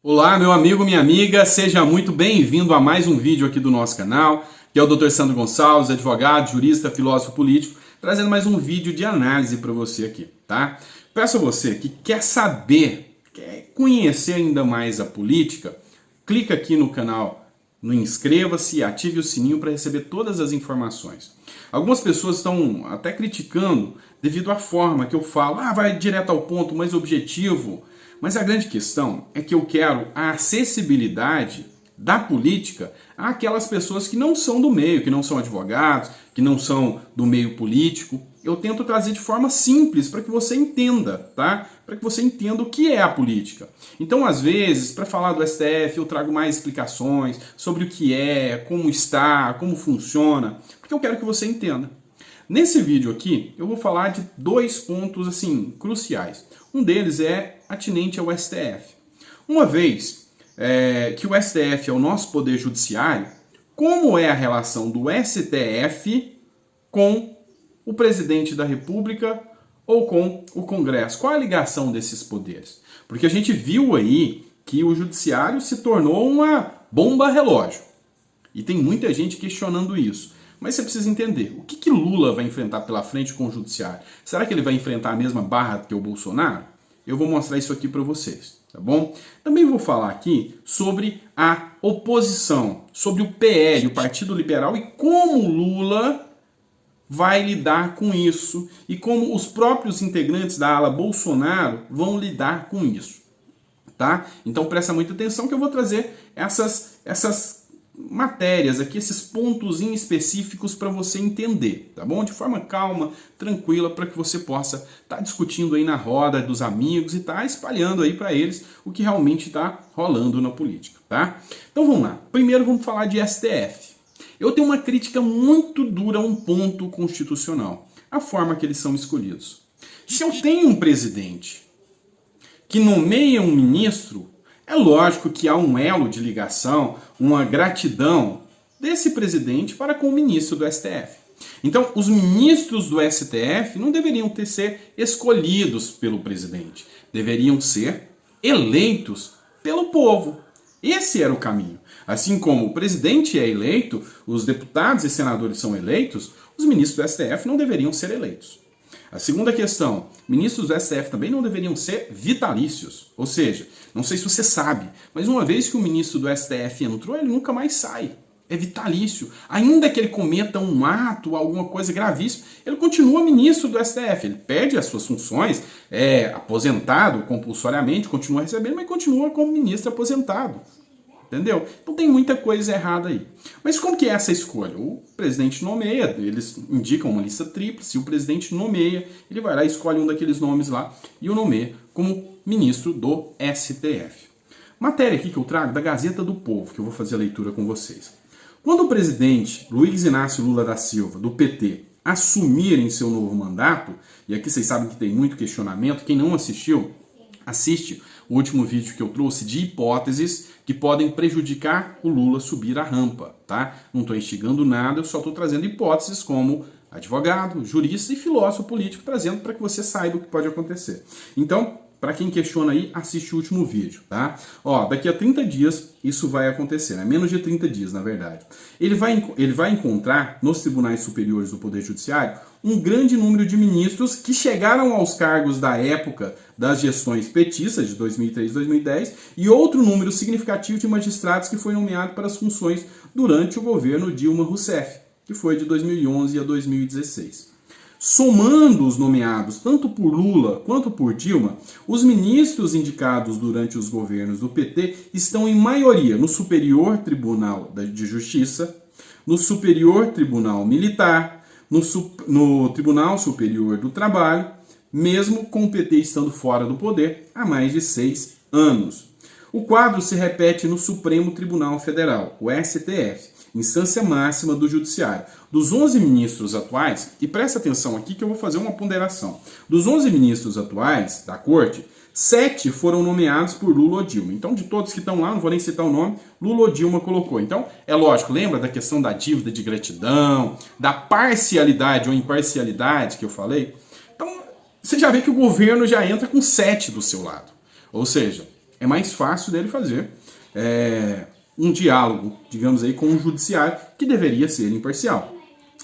Olá, meu amigo, minha amiga, seja muito bem-vindo a mais um vídeo aqui do nosso canal, que é o Dr. Sandro Gonçalves, advogado, jurista, filósofo político, trazendo mais um vídeo de análise para você aqui, tá? Peço a você que quer saber, quer conhecer ainda mais a política, clica aqui no canal, no inscreva-se e ative o sininho para receber todas as informações. Algumas pessoas estão até criticando devido à forma que eu falo, vai direto ao ponto, mais objetivo. Mas a grande questão é que eu quero a acessibilidade da política àquelas pessoas que não são do meio, que não são advogados, que não são do meio político. Eu tento trazer de forma simples para que você entenda, tá? Para que você entenda o que é a política. Então, às vezes, para falar do STF, eu trago mais explicações sobre o que é, como está, como funciona, porque eu quero que você entenda. Nesse vídeo aqui, eu vou falar de dois pontos assim cruciais. Um deles é atinente ao STF. Uma vez que o STF é o nosso poder judiciário, como é a relação do STF com o presidente da República ou com o Congresso? Qual a ligação desses poderes? Porque a gente viu aí que o judiciário se tornou uma bomba relógio. E tem muita gente questionando isso. Mas você precisa entender, o que Lula vai enfrentar pela frente com o judiciário? Será que ele vai enfrentar a mesma barra que o Bolsonaro? Eu vou mostrar isso aqui para vocês, tá bom? Também vou falar aqui sobre a oposição, sobre o PL, o Partido Liberal, e como Lula vai lidar com isso e como os próprios integrantes da ala Bolsonaro vão lidar com isso, tá? Então presta muita atenção que eu vou trazer essas matérias aqui, esses pontos específicos para você entender, tá bom? De forma calma, tranquila, para que você possa estar discutindo aí na roda dos amigos e estar espalhando aí para eles o que realmente está rolando na política, tá? Então vamos lá. Primeiro vamos falar de STF. Eu tenho uma crítica muito dura a um ponto constitucional, a forma que eles são escolhidos. Se eu tenho um presidente que nomeia um ministro, é lógico que há um elo de ligação, uma gratidão desse presidente para com o ministro do STF. Então, os ministros do STF não deveriam ser escolhidos pelo presidente, deveriam ser eleitos pelo povo. Esse era o caminho. Assim como o presidente é eleito, os deputados e senadores são eleitos, os ministros do STF não deveriam ser eleitos. A segunda questão, ministros do STF também não deveriam ser vitalícios. Ou seja, não sei se você sabe, mas uma vez que o ministro do STF entrou, ele nunca mais sai. É vitalício. Ainda que ele cometa um ato, alguma coisa gravíssima, ele continua ministro do STF. Ele perde as suas funções, é aposentado compulsoriamente, continua recebendo, mas continua como ministro aposentado. Entendeu? Então tem muita coisa errada aí. Mas como que é essa escolha? O presidente nomeia, eles indicam uma lista tríplice, o presidente nomeia, ele vai lá e escolhe um daqueles nomes lá e o nomeia como ministro do STF. Matéria aqui que eu trago da Gazeta do Povo, que eu vou fazer a leitura com vocês. Quando o presidente Luiz Inácio Lula da Silva, do PT, assumir em seu novo mandato, e aqui vocês sabem que tem muito questionamento, quem não assistiu, assiste o último vídeo que eu trouxe de hipóteses que podem prejudicar o Lula subir a rampa, tá? Não estou instigando nada, eu só estou trazendo hipóteses como advogado, jurista e filósofo político, trazendo para que você saiba o que pode acontecer. Então, para quem questiona aí, assiste o último vídeo, tá? Ó, daqui a 30 dias isso vai acontecer, né? Menos de 30 dias, na verdade. Ele vai encontrar nos tribunais superiores do Poder Judiciário um grande número de ministros que chegaram aos cargos da época das gestões petistas de 2003 e 2010 e outro número significativo de magistrados que foi nomeado para as funções durante o governo Dilma Rousseff, que foi de 2011 a 2016. Somando os nomeados tanto por Lula quanto por Dilma, os ministros indicados durante os governos do PT estão em maioria no Superior Tribunal de Justiça, no Superior Tribunal Militar, no Tribunal Superior do Trabalho, mesmo com o PT estando fora do poder há mais de 6 anos. O quadro se repete no Supremo Tribunal Federal, o STF, instância máxima do judiciário. Dos 11 ministros atuais, e presta atenção aqui que eu vou fazer uma ponderação, dos 11 ministros atuais da corte, 7 foram nomeados por Lula ou Dilma. Então, de todos que estão lá, não vou nem citar o nome, Lula ou Dilma colocou. Então, é lógico, lembra da questão da dívida de gratidão, da parcialidade ou imparcialidade que eu falei? Então, você já vê que o governo já entra com 7 do seu lado. Ou seja, é mais fácil dele fazer um diálogo, digamos aí, com o judiciário, que deveria ser imparcial.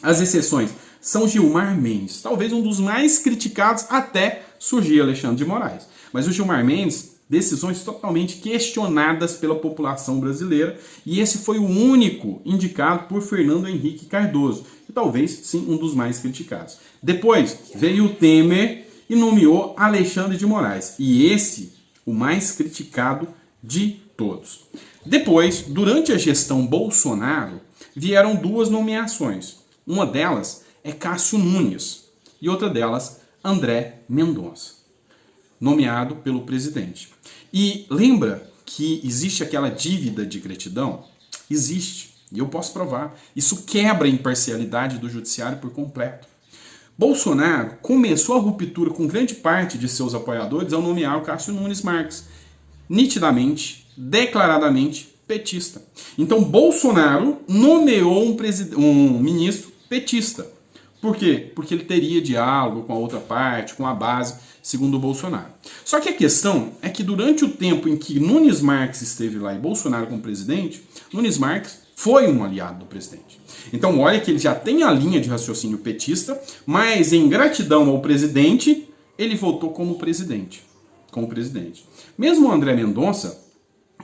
As exceções são Gilmar Mendes, talvez um dos mais criticados até surgir Alexandre de Moraes. Mas o Gilmar Mendes, decisões totalmente questionadas pela população brasileira, e esse foi o único indicado por Fernando Henrique Cardoso, e talvez, sim, um dos mais criticados. Depois veio o Temer e nomeou Alexandre de Moraes, e esse, o mais criticado de todos. Depois, durante a gestão Bolsonaro, vieram duas nomeações. Uma delas é Cássio Nunes e outra delas, André Mendonça, nomeado pelo presidente. E lembra que existe aquela dívida de gratidão? Existe, e eu posso provar. Isso quebra a imparcialidade do judiciário por completo. Bolsonaro começou a ruptura com grande parte de seus apoiadores ao nomear o Cássio Nunes Marques, nitidamente, declaradamente petista. Então Bolsonaro nomeou um ministro petista. Por quê? Porque ele teria diálogo com a outra parte, com a base, segundo o Bolsonaro. Só que a questão é que durante o tempo em que Nunes Marques esteve lá e Bolsonaro como presidente, Nunes Marques foi um aliado do presidente. Então olha que ele já tem a linha de raciocínio petista, mas em gratidão ao presidente, ele votou como presidente. Mesmo o André Mendonça,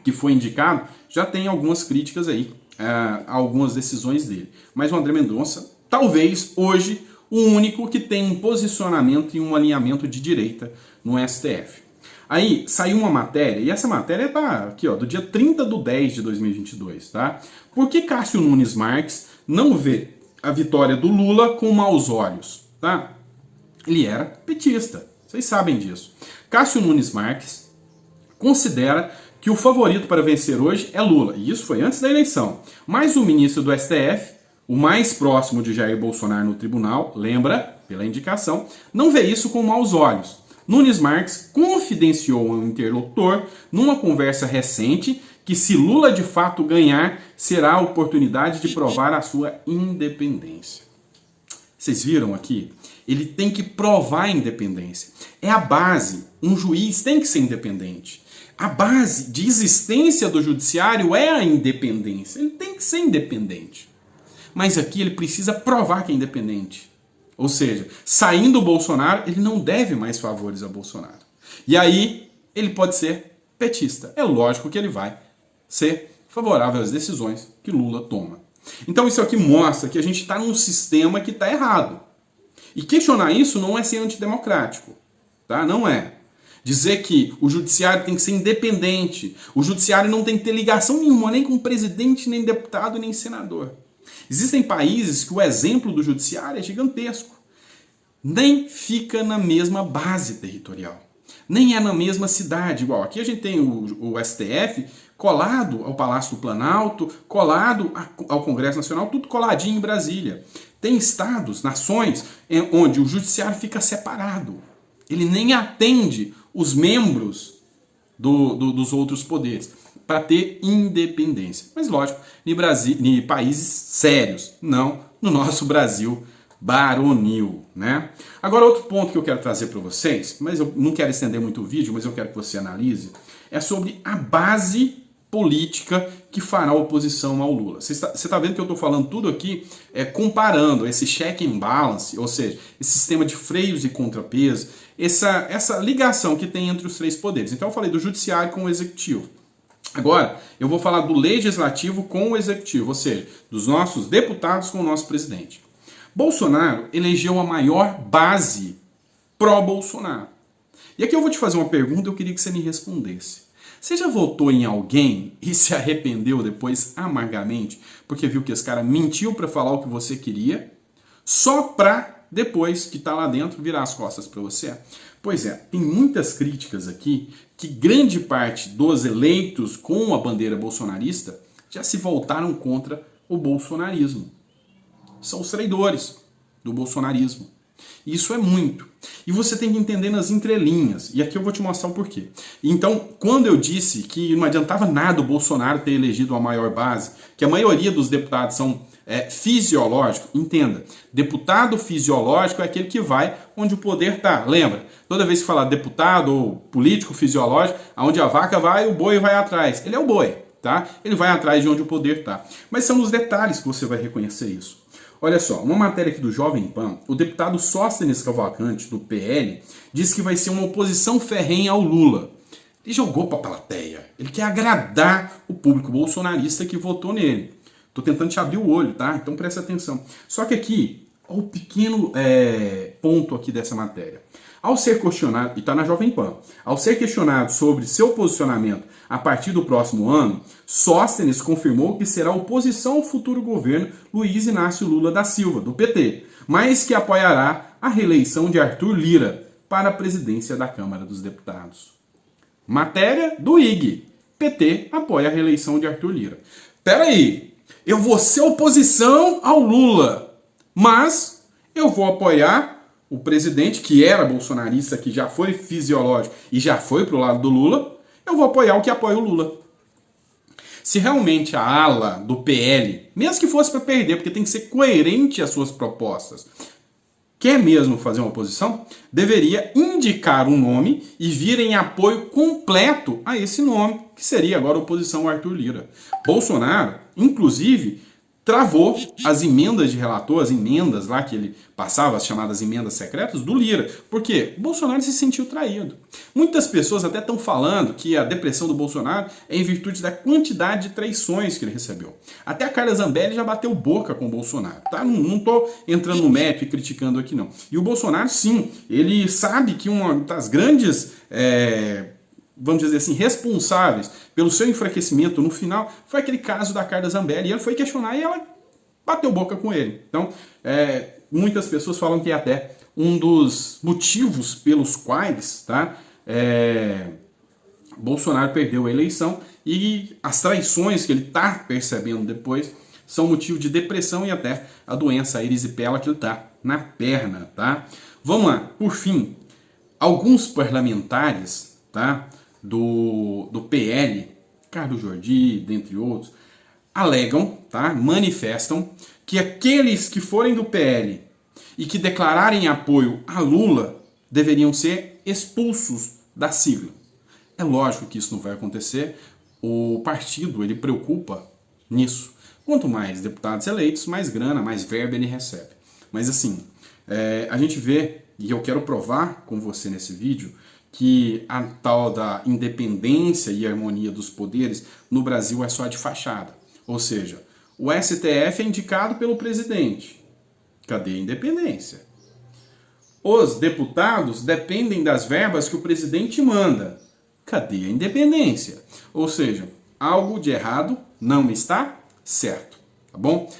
que foi indicado, já tem algumas críticas aí, a algumas decisões dele. Mas o André Mendonça, talvez hoje, o único que tem um posicionamento e um alinhamento de direita no STF. Aí saiu uma matéria, e essa matéria tá aqui, ó, do dia 30/10/2022, tá? Por que Cássio Nunes Marques não vê a vitória do Lula com maus olhos, tá? Ele era petista, vocês sabem disso. Cássio Nunes Marques considera que o favorito para vencer hoje é Lula, e isso foi antes da eleição. Mas o ministro do STF, o mais próximo de Jair Bolsonaro no tribunal, lembra, pela indicação, não vê isso com maus olhos. Nunes Marques confidenciou ao interlocutor, numa conversa recente, que se Lula de fato ganhar, será a oportunidade de provar a sua independência. Vocês viram aqui? Ele tem que provar a independência. É a base. Um juiz tem que ser independente. A base de existência do judiciário é a independência. Ele tem que ser independente. Mas aqui ele precisa provar que é independente. Ou seja, saindo o Bolsonaro, ele não deve mais favores a Bolsonaro. E aí ele pode ser petista. É lógico que ele vai ser favorável às decisões que Lula toma. Então isso aqui mostra que a gente está num sistema que está errado. E questionar isso não é ser antidemocrático. Tá? Não é. Dizer que o judiciário tem que ser independente, o judiciário não tem que ter ligação nenhuma, nem com presidente, nem deputado, nem senador. Existem países que o exemplo do judiciário é gigantesco. Nem fica na mesma base territorial. Nem é na mesma cidade. Igual aqui a gente tem o STF colado ao Palácio do Planalto, colado ao Congresso Nacional, tudo coladinho em Brasília. Tem estados, nações, onde o judiciário fica separado. Ele nem atende os membros dos outros poderes, para ter independência. Mas lógico, em países sérios, não no nosso Brasil baronil, né? Agora outro ponto que eu quero trazer para vocês, mas eu não quero estender muito o vídeo, mas eu quero que você analise, é sobre a base política que fará oposição ao Lula. Você está vendo que eu estou falando tudo aqui comparando esse check and balance, ou seja, esse sistema de freios e contrapeso, essa ligação que tem entre os três poderes. Então eu falei do judiciário com o executivo. Agora, eu vou falar do legislativo com o executivo, ou seja, dos nossos deputados com o nosso presidente. Bolsonaro elegeu a maior base pró-Bolsonaro. E aqui eu vou te fazer uma pergunta, eu queria que você me respondesse. Você já votou em alguém e se arrependeu depois amargamente porque viu que esse cara mentiu para falar o que você queria, só para depois que está lá dentro virar as costas para você? Pois é, tem muitas críticas aqui que grande parte dos eleitos com a bandeira bolsonarista já se voltaram contra o bolsonarismo. São os traidores do bolsonarismo. Isso é muito. E você tem que entender nas entrelinhas. E aqui eu vou te mostrar o porquê. Então, quando eu disse que não adiantava nada o Bolsonaro ter elegido a maior base, que a maioria dos deputados são fisiológicos, entenda. Deputado fisiológico é aquele que vai onde o poder está. Lembra? Toda vez que falar deputado ou político fisiológico, aonde a vaca vai, o boi vai atrás. Ele é o boi, tá? Ele vai atrás de onde o poder está. Mas são os detalhes que você vai reconhecer isso. Olha só, uma matéria aqui do Jovem Pan, o deputado Sóstenes Cavalcante, do PL, diz que vai ser uma oposição ferrenha ao Lula. Ele jogou para a plateia. Ele quer agradar o público bolsonarista que votou nele. Tô tentando te abrir o olho, tá? Então presta atenção. Só que aqui, olha o pequeno ponto aqui dessa matéria. Ao ser questionado, e está na Jovem Pan, ao ser questionado sobre seu posicionamento a partir do próximo ano, Sóstenes confirmou que será oposição ao futuro governo Luiz Inácio Lula da Silva, do PT, mas que apoiará a reeleição de Arthur Lira para a presidência da Câmara dos Deputados. Matéria do IG. PT apoia a reeleição de Arthur Lira. Peraí, eu vou ser oposição ao Lula, mas eu vou apoiar o presidente, que era bolsonarista, que já foi fisiológico e já foi pro lado do Lula, eu vou apoiar o que apoia o Lula. Se realmente a ala do PL, mesmo que fosse para perder, porque tem que ser coerente às suas propostas, quer mesmo fazer uma oposição, deveria indicar um nome e vir em apoio completo a esse nome, que seria agora a oposição ao Arthur Lira. Bolsonaro, inclusive, travou as emendas de relator, as emendas lá que ele passava, as chamadas emendas secretas, do Lira. Por quê? O Bolsonaro se sentiu traído. Muitas pessoas até estão falando que a depressão do Bolsonaro é em virtude da quantidade de traições que ele recebeu. Até a Carla Zambelli já bateu boca com o Bolsonaro, tá? Não estou entrando no mérito e criticando aqui, não. E o Bolsonaro, sim, ele sabe que uma das grandes... vamos dizer assim, responsáveis pelo seu enfraquecimento no final, foi aquele caso da Carla Zambelli. E ele foi questionar e ela bateu boca com ele. Então, muitas pessoas falam que é até um dos motivos pelos quais, tá, Bolsonaro perdeu a eleição, e as traições que ele está percebendo depois são motivo de depressão e até a doença, a erisipela, que ele está na perna, tá? Vamos lá, por fim, alguns parlamentares, tá, do PL, Carlos Jordi, dentre outros, alegam, tá, manifestam que aqueles que forem do PL e que declararem apoio a Lula deveriam ser expulsos da sigla. É lógico que isso não vai acontecer. O partido, ele preocupa nisso. Quanto mais deputados eleitos, mais grana, mais verba ele recebe. Mas assim, a gente vê, e eu quero provar com você nesse vídeo, que a tal da independência e harmonia dos poderes no Brasil é só de fachada. Ou seja, o STF é indicado pelo presidente. Cadê a independência? Os deputados dependem das verbas que o presidente manda. Cadê a independência? Ou seja, algo de errado não está certo, tá bom?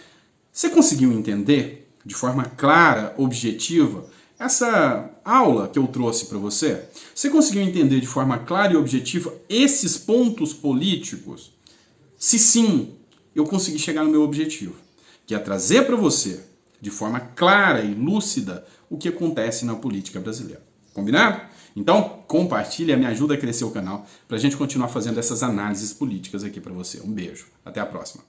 Você conseguiu entender de forma clara, objetiva, essa aula que eu trouxe para você? Você conseguiu entender de forma clara e objetiva esses pontos políticos? Se sim, eu consegui chegar no meu objetivo, que é trazer para você, de forma clara e lúcida, o que acontece na política brasileira. Combinado? Então, compartilha, me ajuda a crescer o canal, para a gente continuar fazendo essas análises políticas aqui para você. Um beijo, até a próxima.